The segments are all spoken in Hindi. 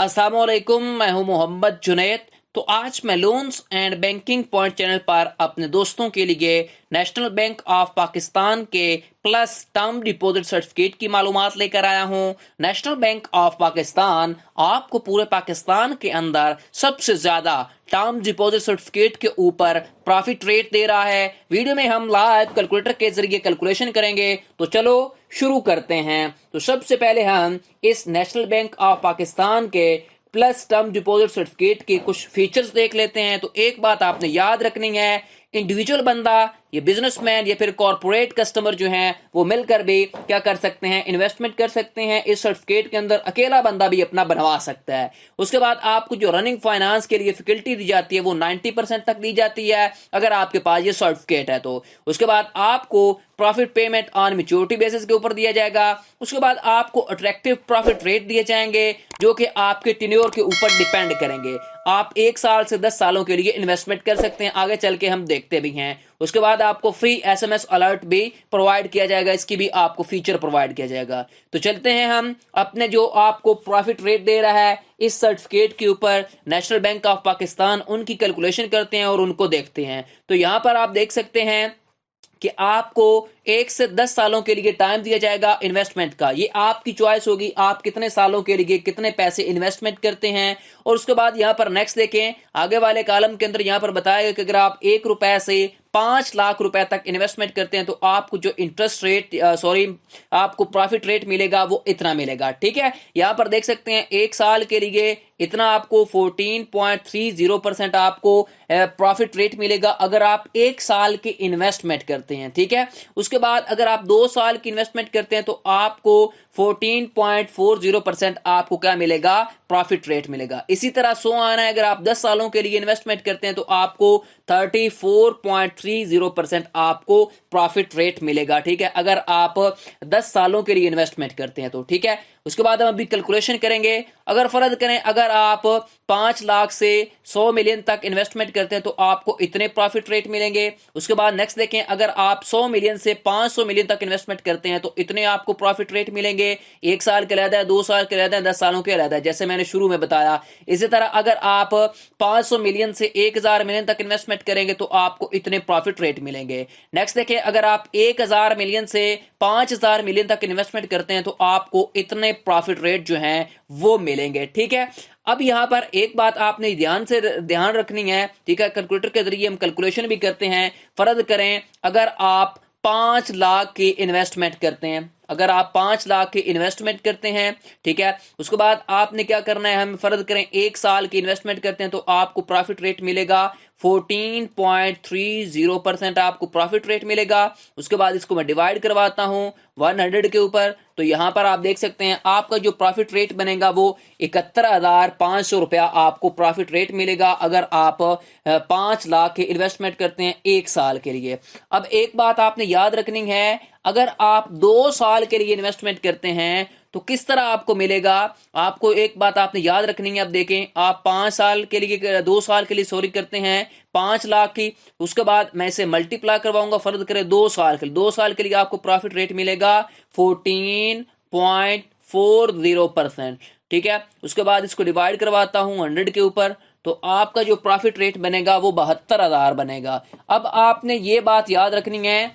अस्सलामुअलैकुम, मैं हूं मोहम्मद जुनैद। तो आज मैं loans and banking point channel पर अपने दोस्तों के लिए नेशनल बैंक ऑफ पाकिस्तान के प्लस टर्म डिपॉजिट सर्टिफिकेट की मालूमात लेकर आया हूं। नेशनल बैंक ऑफ पाकिस्तान आपको पूरे पाकिस्तान के अंदर सबसे ज्यादा टर्म डिपॉजिट सर्टिफिकेट के ऊपर प्रॉफिट रेट दे रहा है। वीडियो में हम लाइव कैलकुलेटर के जरिए कैलकुलेशन करेंगे, तो चलो शुरू करते हैं। तो सबसे पहले हम इस नेशनल बैंक ऑफ पाकिस्तान के प्लस टर्म डिपॉजिट सर्टिफिकेट के कुछ फीचर्स देख लेते हैं। तो एक बात आपने याद रखनी है, इंडिविजुअल बंदा, ये बिजनेसमैन या फिर कॉर्पोरेट कस्टमर जो हैं वो मिलकर भी क्या कर सकते हैं, इन्वेस्टमेंट कर सकते हैं इस सर्टिफिकेट के अंदर। अकेला बंदा भी अपना बनवा सकता है। उसके बाद आपको जो रनिंग फाइनेंस के लिए फैकल्टी दी जाती है वो 90% तक दी जाती है अगर आपके पास ये सर्टिफिकेट है तो। उसके बाद आपको profit payment on maturity basis के ऊपर दिया जाएगा। उसके बाद आपको अट्रैक्टिव प्रॉफिट रेट दिए जाएंगे जो कि आपके टेन्योर के ऊपर डिपेंड करेंगे। आप 1 साल से 10 सालों के लिए इन्वेस्टमेंट कर सकते हैं, आगे चल के हम देखते भी हैं। उसके बाद आपको फ्री एसएमएस अलर्ट भी प्रोवाइड किया जाएगा, इसकी भी आपको फीचर प्रोवाइड किया जाएगा। तो चलते हैं हम अपने जो आपको प्रॉफिट रेट दे रहा है इस सर्टिफिकेट के ऊपर नेशनल बैंक ऑफ पाकिस्तान, उनकी कैलकुलेशन करते हैं और उनको देखते हैं। तो यहां पर आप देख सकते हैं कि आपको 1 से 10 सालों के लिए टाइम दिया जाएगा इन्वेस्टमेंट का। ये आपकी चॉइस होगी, आप कितने सालों के लिए कितने पैसे इन्वेस्टमेंट करते हैं। और उसके बाद यहाँ पर नेक्स्ट देखें, आगे वाले कॉलम के अंदर यहाँ पर बताया कि अगर आप 1 रुपए से 5 लाख रुपए तक इन्वेस्टमेंट करते हैं तो आपको जो इंटरेस्ट रेट आपको प्रॉफिट रेट मिलेगा वो इतना मिलेगा। ठीक है, यहाँ पर देख सकते हैं 1 साल के लिए इतना आपको 14.30% आपको प्रॉफिट रेट मिलेगा अगर आप 1 साल की इन्वेस्टमेंट करते हैं। ठीक है, उसके बाद अगर आप 2 साल की इन्वेस्टमेंट करते हैं तो आपको 14.40% आपको क्या मिलेगा, प्रॉफिट रेट मिलेगा। इसी तरह सो आना है, अगर आप 10 सालों के लिए इन्वेस्टमेंट करते हैं तो आपको 34.30% आपको प्रॉफिट रेट मिलेगा। ठीक है, अगर आप 10 सालों के लिए इन्वेस्टमेंट करते हैं तो। ठीक है, उसके बाद हम अभी कैलकुलेशन करेंगे। अगर फर्ज करें अगर आप 5 लाख से 100 मिलियन तक इन्वेस्टमेंट करते हैं तो आपको इतने प्रॉफिट रेट मिलेंगे। उसके बाद नेक्स्ट देखें, अगर आप 100 मिलियन से 500 मिलियन तक इन्वेस्टमेंट करते हैं तो इतने आपको प्रॉफिट रेट मिलेंगे। 1 साल के अलग है, 2 साल के अलग है, 10 सालों के अलग है, जैसे मैंने शुरू में बताया। इसी तरह अगर आप 500 मिलियन से 1000 मिलियन तक इन्वेस्टमेंट करेंगे तो आपको इतने प्रॉफिट रेट मिलेंगे। नेक्स्ट देखें, अगर आप 1000 मिलियन से 5000 मिलियन तक इन्वेस्टमेंट करते हैं तो आपको इतने प्रॉफिट रेट जो हैं वो मिलेंगे। ठीक है, अब यहां पर एक बात आपने ध्यान रखनी है। ठीक है, कैलकुलेटर के जरिए हम कैलकुलेशन भी करते हैं। फर्ज करें अगर आप 5 लाख की इन्वेस्टमेंट करते हैं, अगर आप 5 लाख की इन्वेस्टमेंट करते हैं, ठीक है, उसके बाद आपने क्या करना है, हम फर्ज करें 1 साल की इन्वेस्टमेंट करते हैं तो आपको प्रॉफिट रेट मिलेगा 14.30% आपको प्रॉफिट रेट मिलेगा। उसके बाद इसको मैं डिवाइड करवाता हूं 100 के ऊपर, तो यहां पर आप देख सकते हैं आपका जो प्रॉफिट रेट बनेगा वो 71,500 रुपया आपको प्रॉफिट रेट मिलेगा अगर आप 5 लाख की इन्वेस्टमेंट करते हैं 1 साल के लिए। अब एक बात आपने याद रखनी है, अगर आप 2 साल के लिए इन्वेस्टमेंट करते हैं तो किस तरह आपको मिलेगा, आपको एक बात आपने याद रखनी है। अब देखें, आप 5 साल के लिए 2 साल के लिए करते हैं 5 लाख की, उसके बाद मैं इसे मल्टीप्लाई करवाऊंगा। फर्ज करें 2 साल के लिए, 2 साल के लिए आपको प्रॉफिट रेट मिलेगा 14.40%। ठीक है, उसके बाद इसको डिवाइड करवाता हूं 100 के ऊपर, तो आपका जो प्रॉफिट रेट बनेगा वो 72,000 बनेगा। अब आपने ये बात याद रखनी है,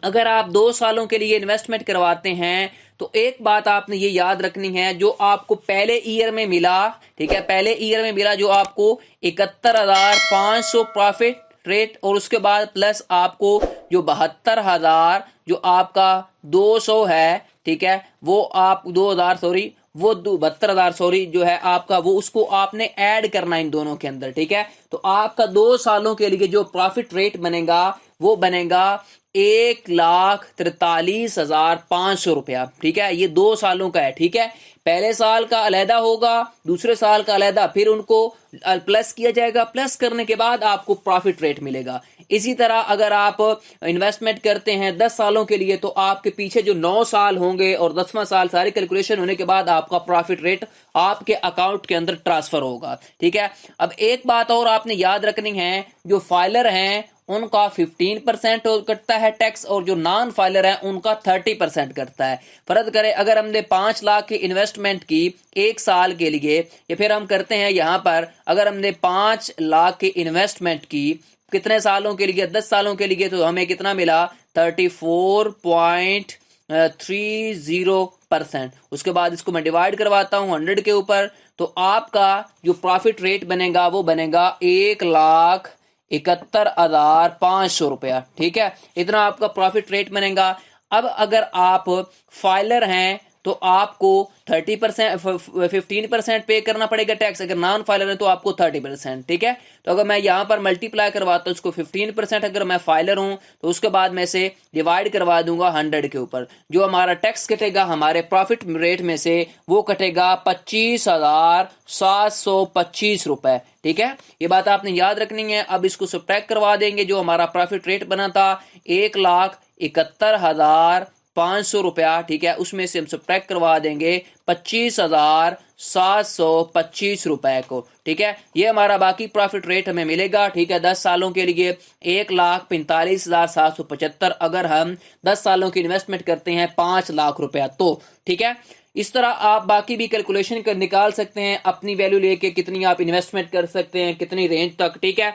अगर आप 2 सालों के लिए इन्वेस्टमेंट करवाते हैं तो एक बात आपने ये याद रखनी है, जो आपको पहले ईयर में मिला, ठीक है, पहले ईयर में मिला जो आपको 71,500 प्रॉफिट रेट, और उसके बाद प्लस आपको जो 72,000 जो आपका 200 है, ठीक है, वो आप 2000 वो 72,000 जो है आपका, वो उसको आपने ऐड करना इन दोनों के अंदर। ठीक है, तो आपका 2 सालों के लिए जो प्रॉफिट रेट बनेगा वो बनेगा 1,43,500 रुपया। ठीक है, ये 2 सालों का है। ठीक है, पहले साल का अलहदा होगा, दूसरे साल का अलहदा, फिर उनको प्लस किया जाएगा, प्लस करने के बाद आपको प्रॉफिट रेट मिलेगा। इसी तरह अगर आप इन्वेस्टमेंट करते हैं 10 सालों के लिए तो आपके पीछे जो 9 साल होंगे और 10वां साल सारी कैलकुलेशन होने के बाद आपका प्रॉफिट रेट आपके अकाउंट के अंदर ट्रांसफर होगा। ठीक है, अब एक बात और आपने याद रखनी है, जो फाइलर हैं उनका 15% कटता है टैक्स और जो नॉन फाइलर है उनका 30% कटता है। फर्ज करें अगर हमने 5 लाख की इन्वेस्टमेंट की 1 साल के लिए, या फिर हम करते हैं यहां पर अगर हमने 5 लाख की इन्वेस्टमेंट की कितने सालों के लिए, 10 सालों के लिए, तो हमें कितना मिला 34.30%। उसके बाद इसको मैं डिवाइड करवाता हूं 100 के ऊपर, तो आपका जो प्रॉफिट रेट बनेगा वो बनेगा 1,71,500 रुपया। ठीक है, इतना आपका प्रॉफिट रेट बनेगा। अब अगर आप फाइलर हैं तो आपको 15% पे करना पड़ेगा टैक्स, अगर नॉन फाइलर है तो आपको 30%। ठीक है, तो अगर मैं यहां पर मल्टीप्लाई करवाता हूं इसको 15%, अगर मैं फाइलर हूं तो उसके बाद मैं से डिवाइड करवा दूंगा 100 के ऊपर, जो हमारा टैक्स कटेगा हमारे प्रॉफिट रेट में से वो कटेगा 25,725 रुपए। ठीक है, ये बात आपने याद रखनी है। अब इसको सब्ट्रैक्ट करवा देंगे, जो हमारा प्रॉफिट रेट बना था 1,71,500 रुपया। ठीक है, उसमें से हम सब्ट्रैक्ट करवा देंगे 25,725 रुपए को। ठीक है, ये हमारा बाकी प्रॉफिट रेट हमें मिलेगा। ठीक है, 10 सालों के लिए 1,45,775 अगर हम 10 सालों की इन्वेस्टमेंट करते हैं 5 लाख रुपया तो। ठीक है, इस तरह आप बाकी भी कैलकुलेशन कर निकाल सकते हैं अपनी वैल्यू लेके, कितनी आप इन्वेस्टमेंट कर सकते हैं, कितनी रेंज तक। ठीक है,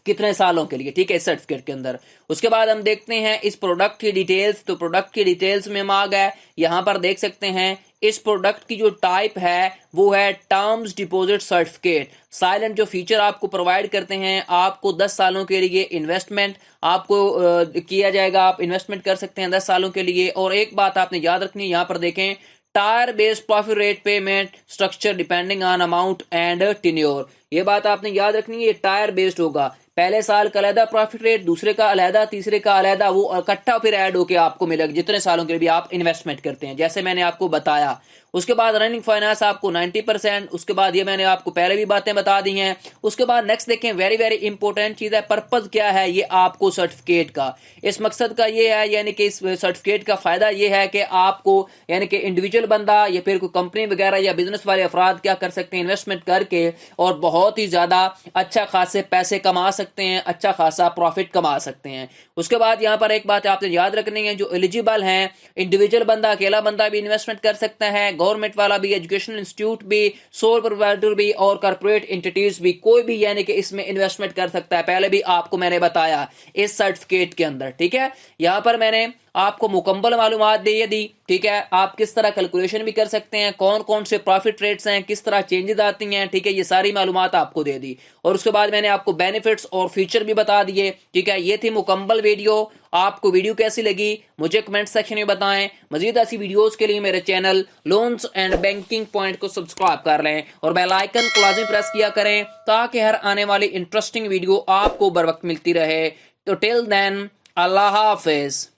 कितने सालों के लिए। ठीक है, सर्टिफिकेट के अंदर। उसके बाद हम देखते हैं इस प्रोडक्ट की डिटेल्स। तो प्रोडक्ट की डिटेल्स में हम आ गए, यहां पर देख सकते हैं इस प्रोडक्ट की जो टाइप है वो है टर्म्स डिपॉजिट सर्टिफिकेट। साइलेंट जो फीचर आपको प्रोवाइड करते हैं, आपको 10 सालों के लिए इन्वेस्टमेंट आपको किया जाएगा, आप इन्वेस्टमेंट कर सकते हैं 10 सालों के लिए। और एक बात आपने याद रखनी है, यहां पर देखें tyre based profit rate payment structure depending on amount and tenure. ये बात आपने याद रखनी है, ये टायर बेस्ड होगा, पहले साल का अलहदा प्रॉफिट रेट, दूसरे का अलहदा, तीसरे का अलहदा, वो इकट्ठा फिर ऐड होके आपको मिलेगा जितने सालों के लिए भी आप इन्वेस्टमेंट करते हैं, जैसे मैंने आपको बताया। उसके बाद रनिंग फाइनेंस आपको 90%। उसके बाद ये मैंने आपको पहले भी बातें बता दी हैं। उसके बाद नेक्स्ट देखें, वेरी वेरी इंपॉर्टेंट चीज है, पर्पज क्या है ये आपको सर्टिफिकेट का, इस मकसद का ये है, यानी कि इस सर्टिफिकेट का फायदा ये है कि आपको यानी कि इंडिविजुअल बंदा या फिर कोई कंपनी वगैरह या बिजनेस वाले अफराद क्या कर सकते हैं, इन्वेस्टमेंट करके और बहुत ही ज्यादा अच्छा खासे पैसे कमा सकते हैं, अच्छा खासा प्रॉफिट कमा सकते हैं। उसके बाद यहाँ पर एक बात आपने याद रखनी है, जो एलिजिबल हैं, इंडिविजुअल बंदा, अकेला बंदा भी इन्वेस्टमेंट कर सकता है, गवर्नमेंट वाला भी, एजुकेशनल इंस्टीट्यूट भी, सोल प्रोप्राइटर भी और कॉर्पोरेट एंटिटीज भी, कोई भी यानी कि इसमें इन्वेस्टमेंट कर सकता है। पहले भी आपको मैंने बताया इस सर्टिफिकेट के अंदर। ठीक है, यहां पर मैंने आपको मुकम्मल मालूमात दे दी। ठीक है, आप किस तरह कैलकुलेशन भी कर सकते हैं, कौन कौन से प्रॉफिट रेट्स हैं, किस तरह चेंजेस आती हैं। ठीक है, ये सारी मालूमात आपको दे दी और उसके बाद मैंने आपको बेनिफिट्स और फीचर भी बता दिए। ठीक है, ये थी मुकम्मल वीडियो। आपको वीडियो कैसी लगी मुझे कमेंट सेक्शन में बताएं। मजीद ऐसी वीडियोस के लिए मेरे channel loans and banking point को सब्सक्राइब कर लें और बेल आइकन को लाजमी प्रेस किया करें ताकि हर आने वाली इंटरेस्टिंग वीडियो आपको बर वक्त मिलती रहे। तो टिल देन, अल्लाह हाफिज।